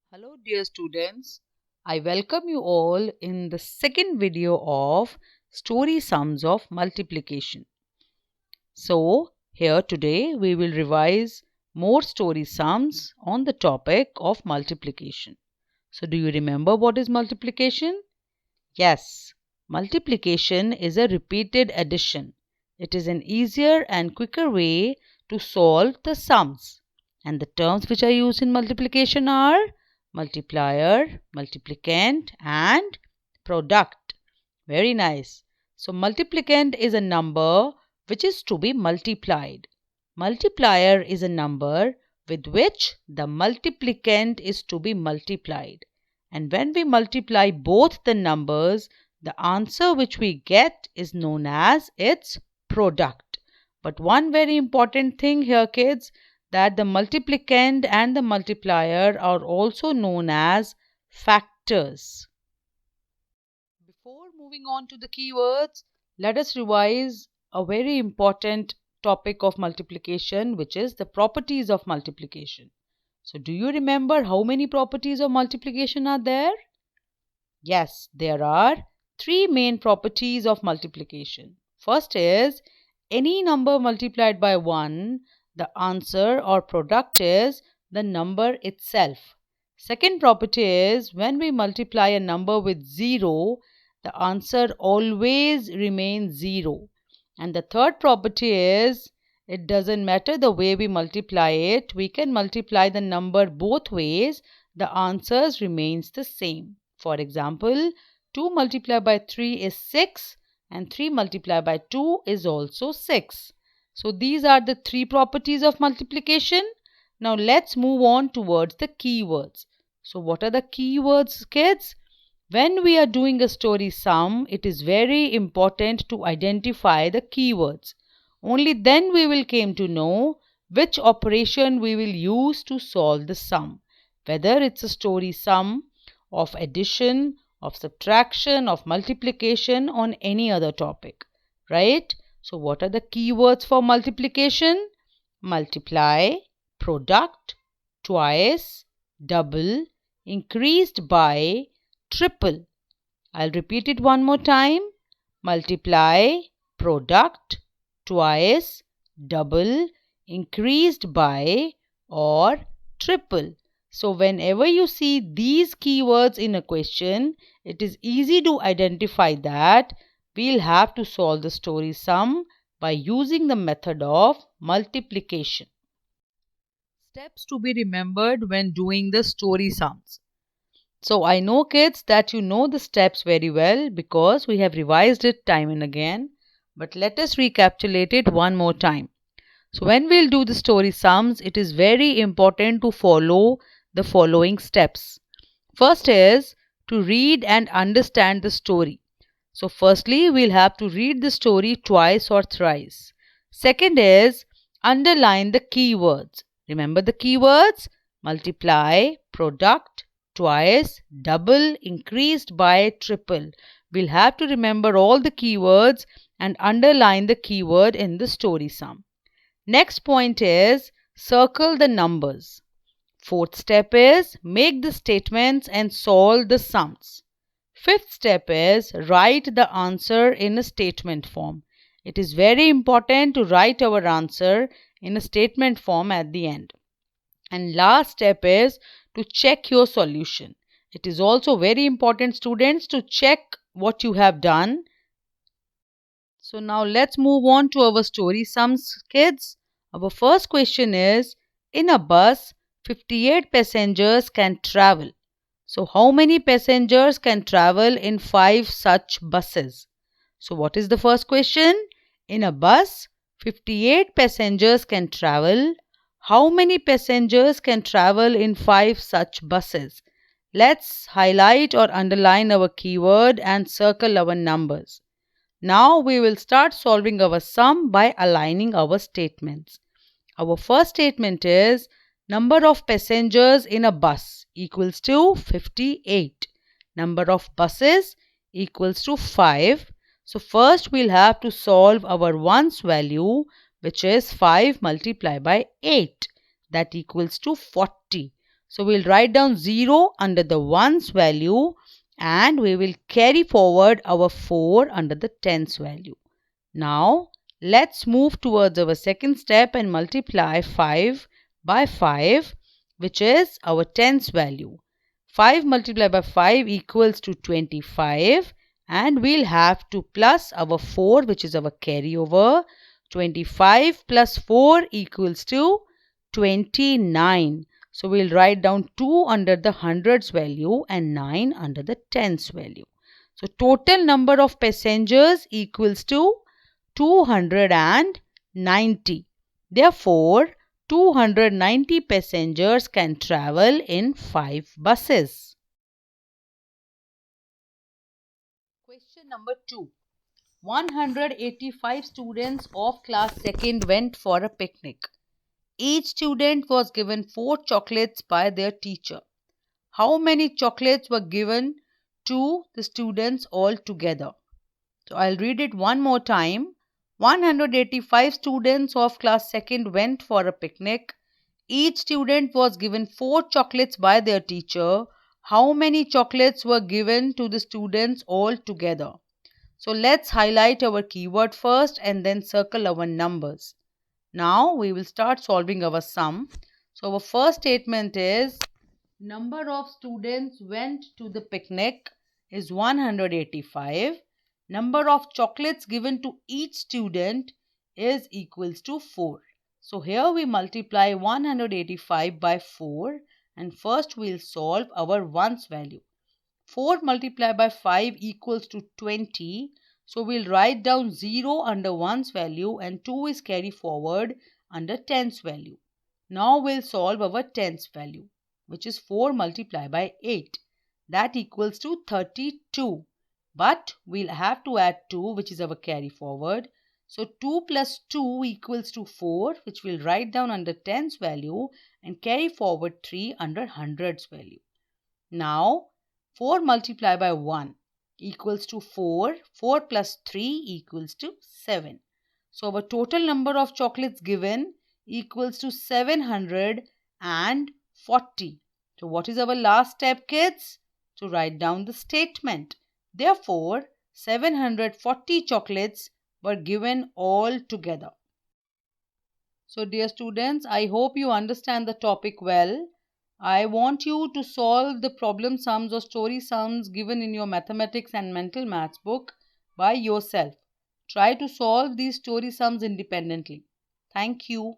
Hello dear students, I welcome you all in the second video of story sums of multiplication. So here today we will revise more story sums on the topic of multiplication. So do you remember what is multiplication? Yes, multiplication is a repeated addition. It is an easier and quicker way to solve the sums. And the terms which are used in multiplication are multiplier, multiplicand and product. Very nice. So multiplicand is a number which is to be multiplied. Multiplier is a number with which the multiplicand is to be multiplied. And when we multiply both the numbers, the answer which we get is known as its product. But one very important thing here, kids, that the multiplicand and the multiplier are also known as factors. Before moving on to the keywords, let us revise a very important topic of multiplication, which is the properties of multiplication. So, do you remember how many properties of multiplication are there? Yes, there are three main properties of multiplication. First is any number multiplied by 1, the answer or product is the number itself. Second property is when we multiply a number with 0, the answer always remains 0. And the third property is it doesn't matter the way we multiply it, we can multiply the number both ways, the answers remains the same. For example, 2 multiplied by 3 is 6 and 3 multiplied by 2 is also 6. So these are the three properties of multiplication. Now let's move on towards the keywords. So what are the keywords, kids? When we are doing a story sum, it is very important to identify the keywords. Only then we will came to know which operation we will use to solve the sum. Whether it's a story sum of addition, of subtraction, of multiplication on any other topic, right? So what are the keywords for multiplication? Multiply, product, twice, double, increased by, triple. I'll repeat it one more time. Multiply, product, twice, double, increased by or triple. So whenever you see these keywords in a question, it is easy to identify that we'll have to solve the story sum by using the method of multiplication. Steps to be remembered when doing the story sums. So I know, kids, that you know the steps very well because we have revised it time and again. But let us recapitulate it one more time. So when we'll do the story sums, it is very important to follow the following steps. First is to read and understand the story. So firstly, we'll have to read the story twice or thrice. Second is underline the keywords. Remember the keywords? Multiply, product, twice, double, increased by, triple. We'll have to remember all the keywords and underline the keyword in the story sum. Next point is circle the numbers. Fourth step is make the statements and solve the sums. Fifth step is write the answer in a statement form. It is very important to write our answer in a statement form at the end. And last step is to check your solution. It is also very important, students, to check what you have done. So now let's move on to our story sums, kids. Our first question is, in a bus, 58 passengers can travel. So how many passengers can travel in 5 such buses? So what is the first question? In a bus, 58 passengers can travel. How many passengers can travel in 5 such buses? Let's highlight or underline our keyword and circle our numbers. Now we will start solving our sum by aligning our statements. Our first statement is number of passengers in a bus equals to 58. Number of buses equals to 5. So first we'll have to solve our ones value, which is 5 multiplied by 8. That equals to 40. So we'll write down 0 under the ones value and we will carry forward our 4 under the tens value. Now let's move towards our second step and multiply 5 by 5, which is our tens value. 5 multiplied by 5 equals to 25, and we'll have to plus our 4, which is our carryover. 25 plus 4 equals to 29. So we'll write down 2 under the hundreds value and 9 under the tens value. So total number of passengers equals to 290. Therefore, 290 passengers can travel in 5 buses. Question number 2. 185 students of class 2nd went for a picnic. Each student was given 4 chocolates by their teacher. How many chocolates were given to the students altogether? So I'll read it one more time. 185 students of class 2nd went for a picnic. Each student was given 4 chocolates by their teacher. How many chocolates were given to the students altogether? So let's highlight our keyword first and then circle our numbers. Now we will start solving our sum. So our first statement is number of students went to the picnic is 185. Number of chocolates given to each student is equals to 4. So here we multiply 185 by 4 and first we'll solve our ones value. 4 multiplied by 5 equals to 20. So we'll write down 0 under ones value and 2 is carry forward under tens value. Now we'll solve our tens value, which is 4 multiplied by 8. That equals to 32. But we'll have to add 2, which is our carry forward. So 2 plus 2 equals to 4, which we'll write down under tens value and carry forward 3 under hundreds value. Now 4 multiplied by 1 equals to 4. 4 plus 3 equals to 7. So our total number of chocolates given equals to 740. So what is our last step, kids? To write down the statement. Therefore, 740 chocolates were given all together. So dear students, I hope you understand the topic well. I want you to solve the problem sums or story sums given in your mathematics and mental maths book by yourself. Try to solve these story sums independently. Thank you.